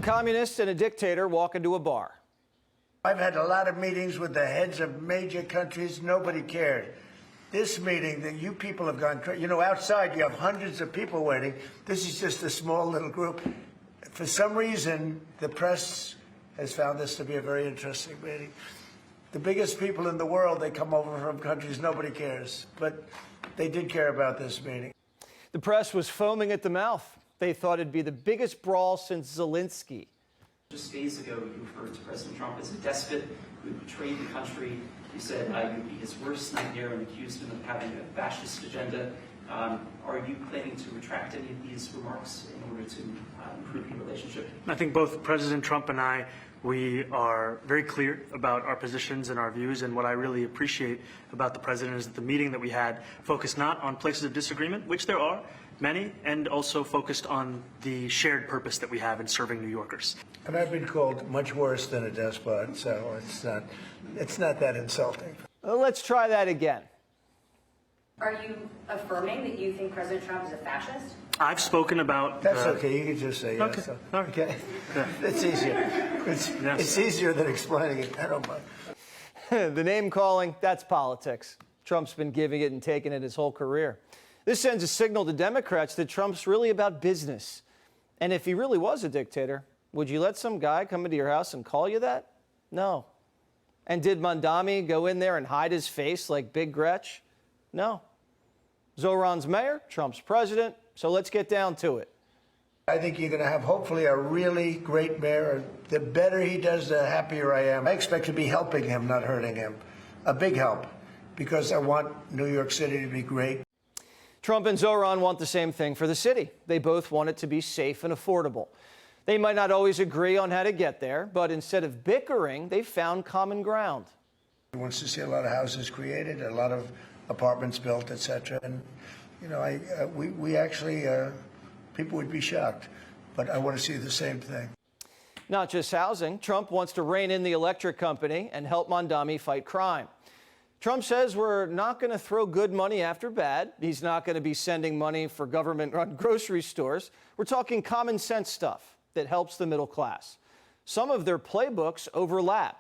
A communist and a dictator walk into a bar. I've had a lot of meetings with the heads of major countries. Nobody cared. This meeting that you people have gone crazy. You know, outside you have hundreds of people waiting. This is just a small little group. For some reason, the press has found this to be a very interesting meeting. The biggest people in the world, they come over from countries nobody cares. But they did care about this meeting. The press was foaming at the mouth. They thought it'd be the biggest brawl since Zelensky. Just days ago, you referred to President Trump as a despot who had betrayed the country. You said you would be his worst nightmare and accused him of having a fascist agenda. Are you planning to retract any of these remarks in order to improve your relationship? I think both President Trump and I, we are very clear about our positions and our views, and what I really appreciate about the President is that the meeting that we had focused not on places of disagreement, which there are many, and also focused on the shared purpose that we have in serving New Yorkers. And I've been called much worse than a despot, so it's not that insulting. Let's try that again. Are you affirming that you think President Trump is a fascist? I've spoken about... That's okay. You can just say yes. Okay. All right. Okay? Yeah. It's easier. It's easier than explaining it. I don't mind. The name calling, that's politics. Trump's been giving it and taking it his whole career. This sends a signal to Democrats that Trump's really about business. And if he really was a dictator, would you let some guy come into your house and call you that? No. And did Mamdani go in there and hide his face like Big Gretch? No. Zoran's mayor, Trump's president, so let's get down to it. I think you're going to have, hopefully, a really great mayor. The better he does, the happier I am. I expect to be helping him, not hurting him. A big help, because I want New York City to be great. Trump and Zoran want the same thing for the city. They both want it to be safe and affordable. They might not always agree on how to get there, but instead of bickering, they found common ground. He wants to see a lot of houses created, a lot of apartments built, etc. And, you know, we actually, people would be shocked, but I want to see the same thing. Not just housing. Trump wants to rein in the electric company and help Mamdani fight crime. Trump says we're not going to throw good money after bad. He's not going to be sending money for government-run grocery stores. We're talking common sense stuff that helps the middle class. Some of their playbooks overlap.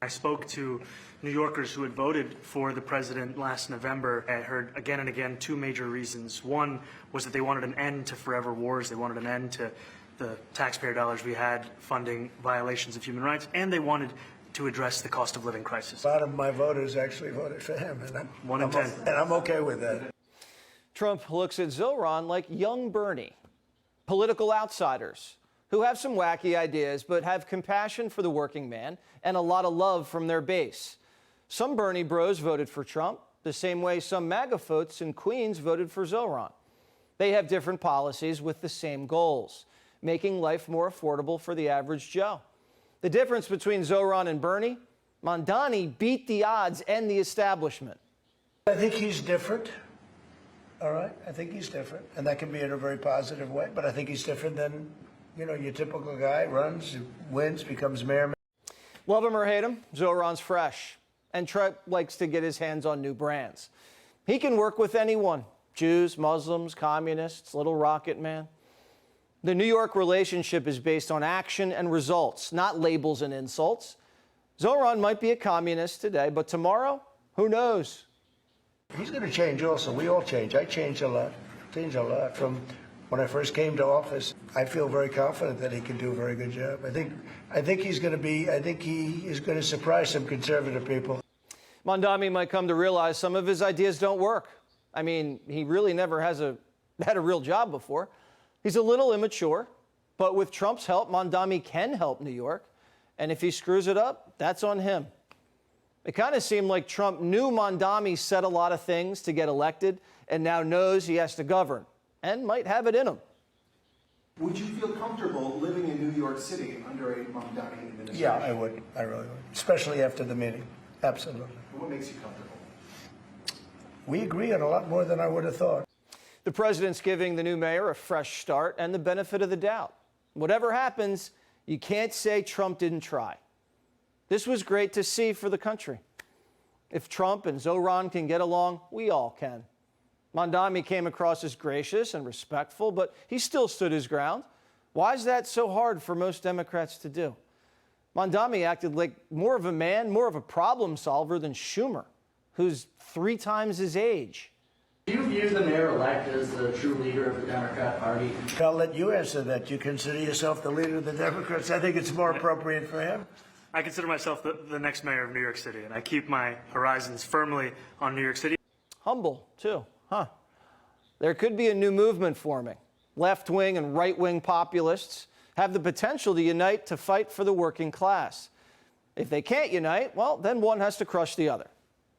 I spoke to New Yorkers who had voted for the president last November. I heard again and again two major reasons. One was that they wanted an end to forever wars. They wanted an end to the taxpayer dollars we had funding violations of human rights, and they wanted to address the cost of living crisis. A lot of my voters actually voted for him, and I'm okay with that. Trump looks at Zoran like young Bernie, political outsiders who have some wacky ideas but have compassion for the working man and a lot of love from their base. Some Bernie bros voted for Trump the same way some MAGA folks in Queens voted for Zoran. They have different policies with the same goals, making life more affordable for the average Joe. The difference between Zoran and Bernie, Mamdani beat the odds and the establishment. I think he's different. All right? I think he's different. And that can be in a very positive way. But I think he's different than, you know, your typical guy runs, wins, becomes mayor. Love him or hate him, Zoran's fresh. And Trump likes to get his hands on new brands. He can work with anyone, Jews, Muslims, communists, little rocket man. The New York relationship is based on action and results, not labels and insults. Zoran might be a communist today, but tomorrow, who knows? He's going to change also. We all change. I changed a lot. From when I first came to office. I feel very confident that he can do a very good job. I think he is going to surprise some conservative people. Mamdani might come to realize some of his ideas don't work. I mean, he really never had a real job before. He's a little immature, but with Trump's help, Mamdani can help New York. And if he screws it up, that's on him. It kind of seemed like Trump knew Mamdani said a lot of things to get elected and now knows he has to govern and might have it in him. Would you feel comfortable living in New York City under a Mamdani administration? Yeah, I would. I really would. Especially after the meeting. Absolutely. What makes you comfortable? We agree on a lot more than I would have thought. The president's giving the new mayor a fresh start and the benefit of the doubt. Whatever happens, you can't say Trump didn't try. This was great to see for the country. If Trump and Zoran can get along, we all can. Mamdani came across as gracious and respectful, but he still stood his ground. Why is that so hard for most Democrats to do? Mamdani acted like more of a man, more of a problem solver than Schumer, who's 3 times his age. Do you view the mayor-elect as the true leader of the Democrat Party? I'll let you answer that. You consider yourself the leader of the Democrats? I think it's more appropriate for him. I consider myself the next mayor of New York City, and I keep my horizons firmly on New York City. Humble, too, huh? There could be a new movement forming. Left-wing and right-wing populists have the potential to unite to fight for the working class. If they can't unite, well, then one has to crush the other.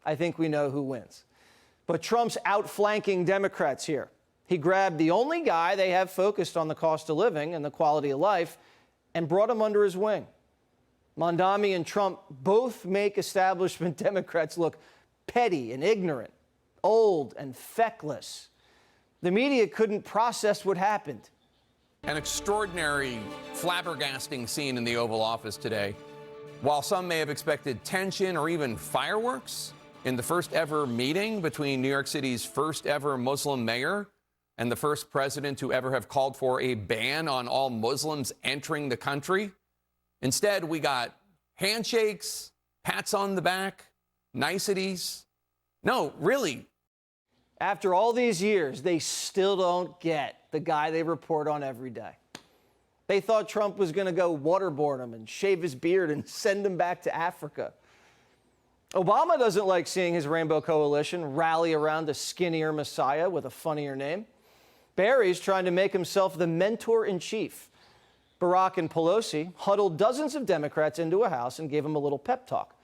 I think we know who wins. But Trump's outflanking Democrats here. He grabbed the only guy they have focused on the cost of living and the quality of life and brought him under his wing. Mamdani and Trump both make establishment Democrats look petty and ignorant, old and feckless. The media couldn't process what happened. An extraordinary, flabbergasting scene in the Oval Office today. While some may have expected tension or even fireworks in the first ever meeting between New York City's first ever Muslim mayor and the first president to ever have called for a ban on all Muslims entering the country, instead we got handshakes, pats on the back, niceties. No, really. After all these years, they still don't get the guy they report on every day. They thought Trump was going to go waterboard him and shave his beard and send him back to Africa. Obama doesn't like seeing his Rainbow Coalition rally around a skinnier messiah with a funnier name. Barry's trying to make himself the mentor-in-chief. Barack and Pelosi huddled dozens of Democrats into a house and gave them a little pep talk.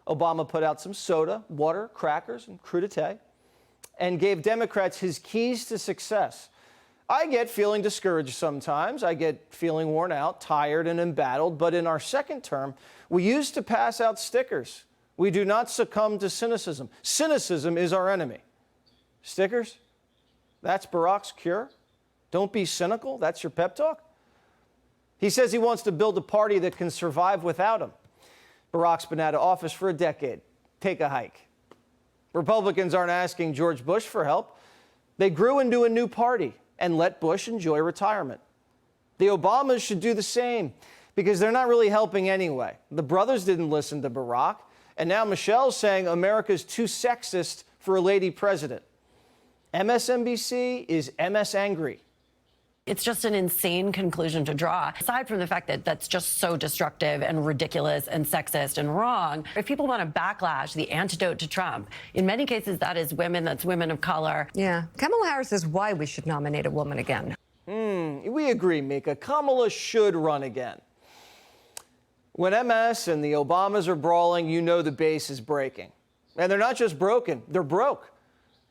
Obama put out some soda, water, crackers, and crudité, and gave Democrats his keys to success. I get feeling discouraged sometimes. I get feeling worn out, tired, and embattled. But in our second term, we used to pass out stickers. We do not succumb to cynicism. Cynicism is our enemy. Stickers? That's Barack's cure? Don't be cynical? That's your pep talk? He says he wants to build a party that can survive without him. Barack's been out of office for a decade. Take a hike. Republicans aren't asking George Bush for help. They grew into a new party and let Bush enjoy retirement. The Obamas should do the same because they're not really helping anyway. The brothers didn't listen to Barack, and now Michelle's saying America's too sexist for a lady president. MSNBC is MS angry. It's just an insane conclusion to draw. Aside from the fact that that's just so destructive and ridiculous and sexist and wrong, if people want to backlash the antidote to Trump, in many cases that is women, that's women of color. Yeah. Kamala Harris is why we should nominate a woman again. We agree, Mika. Kamala should run again. When MS and the Obamas are brawling, you know the base is breaking. And they're not just broken, they're broke.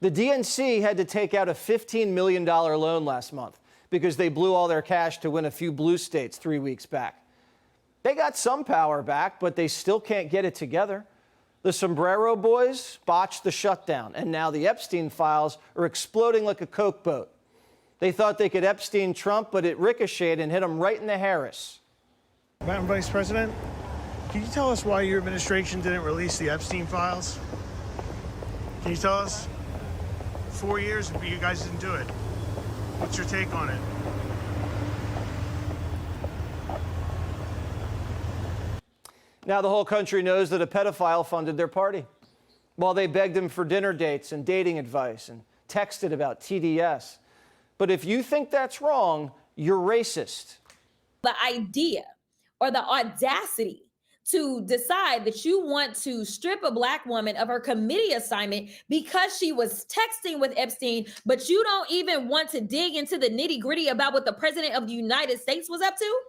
The DNC had to take out a $15 million loan last month because they blew all their cash to win a few blue states 3 weeks back. They got some power back, but they still can't get it together. The Sombrero Boys botched the shutdown, and now the Epstein files are exploding like a Coke boat. They thought they could Epstein Trump, but it ricocheted and hit them right in the Harris. Madam Vice President, can you tell us why your administration didn't release the Epstein files? Can you tell us? 4 years, but you guys didn't do it. What's your take on it? Now the whole country knows that a pedophile funded their party while they begged him for dinner dates and dating advice and texted about TDS. But if you think that's wrong, you're racist. The idea or the audacity to decide that you want to strip a Black woman of her committee assignment because she was texting with Epstein, but you don't even want to dig into the nitty-gritty about what the President of the United States was up to?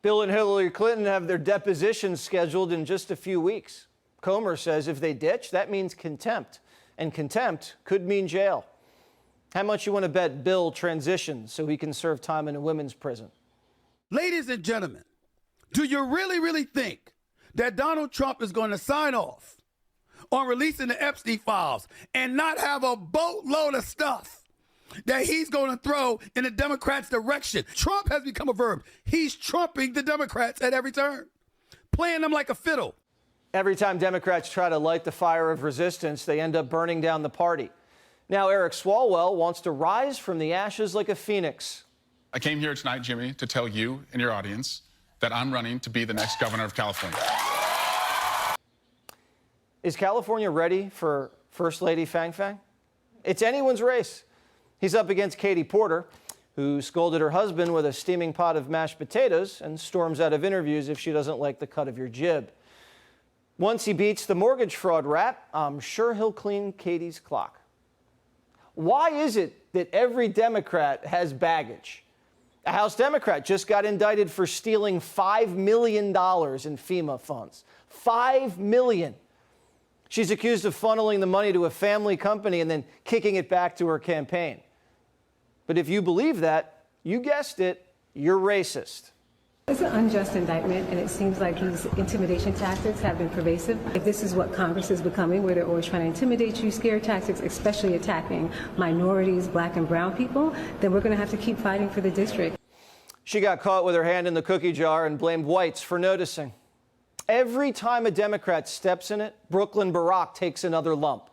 Bill and Hillary Clinton have their depositions scheduled in just a few weeks. Comer says if they ditch, that means contempt, and contempt could mean jail. How much you want to bet Bill transitions so he can serve time in a women's prison? Ladies and gentlemen, do you really think that Donald Trump is going to sign off on releasing the Epstein files and not have a boatload of stuff that he's going to throw in the Democrats' direction? Trump has become a verb. He's trumping the Democrats at every turn, playing them like a fiddle. Every time Democrats try to light the fire of resistance, they end up burning down the party. Now Eric Swalwell wants to rise from the ashes like a phoenix. I came here tonight, Jimmy, to tell you and your audience that I'm running to be the next governor of California. Is California ready for First Lady Fang Fang? It's anyone's race. He's up against Katie Porter, who scolded her husband with a steaming pot of mashed potatoes and storms out of interviews if she doesn't like the cut of your jib. Once he beats the mortgage fraud rap, I'm sure he'll clean Katie's clock. Why is it that every Democrat has baggage? A House Democrat just got indicted for stealing $5 million in FEMA funds. $5 million. She's accused of funneling the money to a family company and then kicking it back to her campaign. But if you believe that, you guessed it, you're racist. It's an unjust indictment, and it seems like these intimidation tactics have been pervasive. If this is what Congress is becoming, where they're always trying to intimidate you, scare tactics, especially attacking minorities, black and brown people, then we're going to have to keep fighting for the district. She got caught with her hand in the cookie jar and blamed whites for noticing. Every time a Democrat steps in it, Brooklyn Barack takes another lump.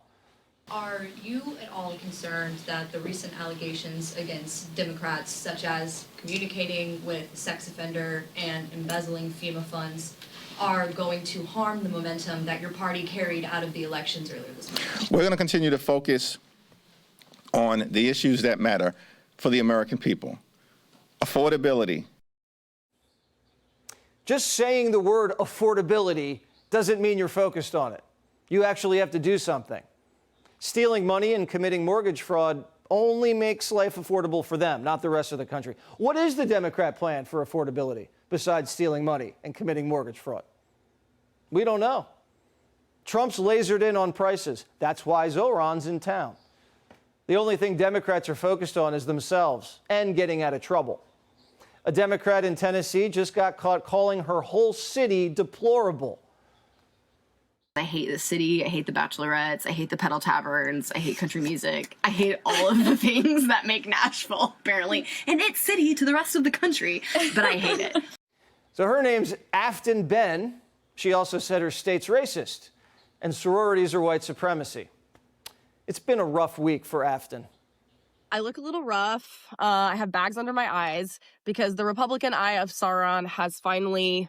Are you at all concerned that the recent allegations against Democrats, such as communicating with a sex offender and embezzling FEMA funds, are going to harm the momentum that your party carried out of the elections earlier this month? We're going to continue to focus on the issues that matter for the American people. Affordability. Just saying the word affordability doesn't mean you're focused on it. You actually have to do something. Stealing money and committing mortgage fraud only makes life affordable for them, not the rest of the country. What is the Democrat plan for affordability besides stealing money and committing mortgage fraud? We don't know. Trump's lasered in on prices. That's why Zohran's in town. The only thing Democrats are focused on is themselves and getting out of trouble. A Democrat in Tennessee just got caught calling her whole city deplorable. I hate the city, I hate the bachelorettes, I hate the pedal taverns, I hate country music. I hate all of the things that make Nashville, apparently, an it city to the rest of the country, but I hate it. So her name's Afton Ben. She also said her state's racist and sororities are white supremacy. It's been a rough week for Afton. I look a little rough. I have bags under my eyes because the Republican eye of Zoran has finally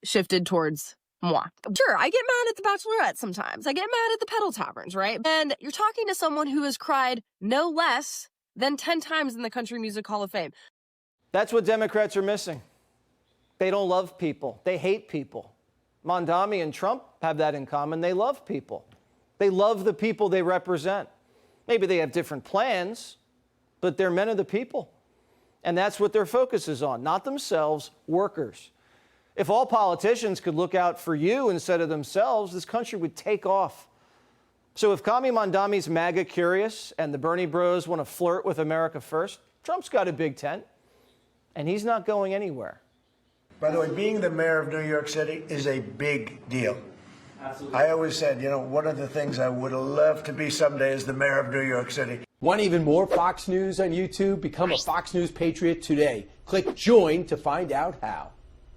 shifted towards moi. Sure, I get mad at the Bachelorette sometimes. I get mad at the pedal taverns, right? And you're talking to someone who has cried no less than 10 times in the Country Music Hall of Fame. That's what Democrats are missing. They don't love people. They hate people. Mamdani and Trump have that in common. They love people. They love the people they represent. Maybe they have different plans, but they're men of the people. And that's what their focus is on, not themselves, workers. If all politicians could look out for you instead of themselves, this country would take off. So if Kami Mamdani's MAGA curious and the Bernie bros want to flirt with America first, Trump's got a big tent, and he's not going anywhere. By the way, being the mayor of New York City is a big deal. Absolutely. I always said, you know, one of the things I would love to be someday is the mayor of New York City. Want even more Fox News on YouTube? Become a Fox News Patriot today. Click join to find out how.